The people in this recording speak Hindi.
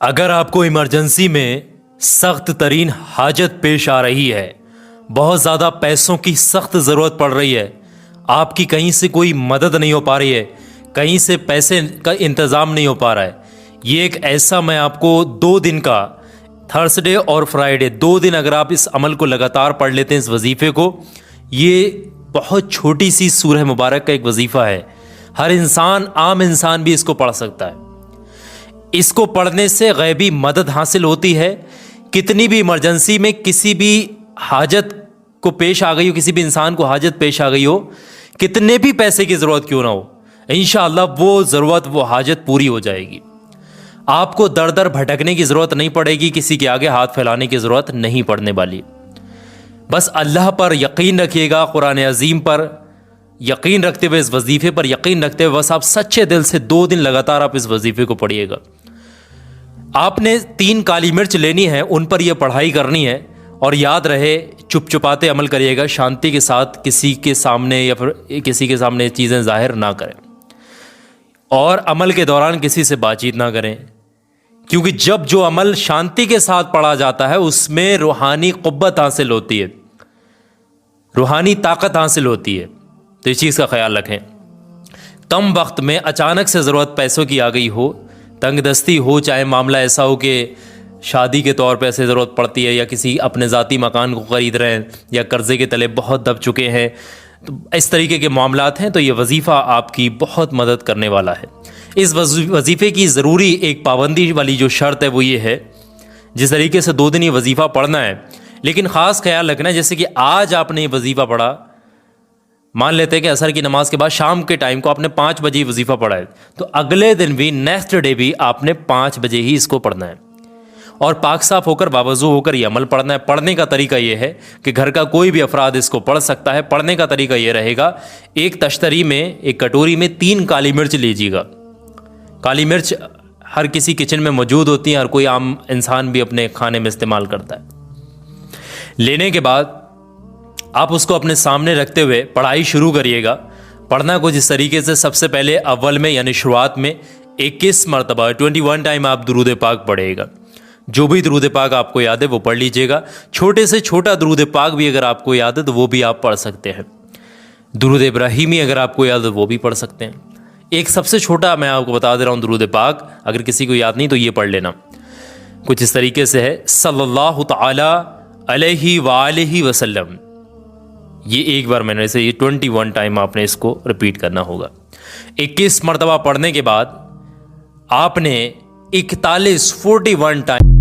अगर आपको इमरजेंसी में सख्त तरीन हाजत पेश आ रही है, बहुत ज़्यादा पैसों की सख्त ज़रूरत पड़ रही है, आपकी कहीं से कोई मदद नहीं हो पा रही है, कहीं से पैसे का इंतज़ाम नहीं हो पा रहा है, ये एक ऐसा मैं आपको 2 दिन का थर्सडे और फ्राइडे 2 दिन अगर आप इस अमल को लगातार पढ़ लेते हैं, इस वजीफ़े को, ये बहुत छोटी सी सूरह मुबारक का एक वजीफ़ा है। हर इंसान, आम इंसान भी इसको पढ़ सकता है। इसको पढ़ने से गैबी मदद हासिल होती है। कितनी भी इमरजेंसी में किसी भी हाजत को पेश आ गई हो, किसी भी इंसान को हाजत पेश आ गई हो, कितने भी पैसे की ज़रूरत क्यों ना हो, इंशाअल्लाह वो ज़रूरत, वो हाजत पूरी हो जाएगी। आपको दर दर भटकने की ज़रूरत नहीं पड़ेगी, किसी के आगे हाथ फैलाने की ज़रूरत नहीं पड़ने वाली। बस अल्लाह पर यकीन रखिएगा, कुरान अज़ीम पर यकीन रखते हुए, इस वजीफ़े पर यकीन रखते हुए बस आप सच्चे दिल से 2 दिन लगातार आप इस वजीफ़े को पढ़िएगा। आपने 3 काली मिर्च लेनी है, उन पर यह पढ़ाई करनी है, और याद रहे चुपचुपाते अमल करिएगा, शांति के साथ, किसी के सामने या फिर किसी के सामने चीज़ें ज़ाहिर ना करें, और अमल के दौरान किसी से बातचीत ना करें, क्योंकि जब जो अमल शांति के साथ पढ़ा जाता है उसमें रूहानी क़ुव्वत हासिल होती है, रूहानी ताकत हासिल होती है। तो इस चीज़ का ख्याल रखें। कम वक्त में अचानक से ज़रूरत पैसों की आ गई हो, तंगदस्ती हो, चाहे मामला ऐसा हो कि शादी के तौर पे ऐसे ज़रूरत पड़ती है, या किसी अपने ज़ाती मकान को ख़रीद रहे हैं, या कर्ज़े के तले बहुत दब चुके हैं, तो इस तरीके के मामलात हैं, तो ये वजीफ़ा आपकी बहुत मदद करने वाला है। इस वजीफ़े की ज़रूरी एक पाबंदी वाली जो शर्त है वो ये है, जिस तरीके से 2 दिन ये वजीफ़ा पढ़ना है, लेकिन ख़ास ख्याल रखना है, जैसे कि आज आपने ये वजीफ़ा पढ़ा, मान लेते हैं कि असर की नमाज के बाद शाम के टाइम को आपने 5 बजे वजीफ़ा पढ़ा है, तो अगले दिन भी, नेक्स्ट डे भी आपने 5 बजे ही इसको पढ़ना है, और पाक साफ होकर, बावजू होकर ये अमल पढ़ना है। पढ़ने का तरीका ये है कि घर का कोई भी अफराद इसको पढ़ सकता है। पढ़ने का तरीका ये रहेगा, एक तश्तरी में, एक कटोरी में 3 काली मिर्च लीजिएगा। काली मिर्च हर किसी किचन में मौजूद होती हैं, हर कोई आम इंसान भी अपने खाने में इस्तेमाल करता है। लेने के बाद आप उसको अपने सामने रखते हुए पढ़ाई शुरू करिएगा। पढ़ना कुछ इस तरीके से, सबसे पहले अव्वल में यानी शुरुआत में 21 मरतबा 21 टाइम आप दुरूद पाक पढ़ेगा। जो भी दुरूद पाक आपको याद है वो पढ़ लीजिएगा। छोटे से छोटा दुरूद पाक भी अगर आपको याद है तो वो भी आप पढ़ सकते हैं। दुरूद इब्राहिमी अगर आपको याद है वो भी पढ़ सकते हैं। एक सबसे छोटा मैं आपको बता दे रहा हूँ दुरूद पाक, अगर किसी को याद नहीं तो ये पढ़ लेना। कुछ इस तरीके से है, सल्लल्लाहु तआला अलैहि वालिहि वसल्लम। ये एक बार मैंने से, ये 21 टाइम आपने इसको रिपीट करना होगा। 21 मरतबा पढ़ने के बाद आपने 41 टाइम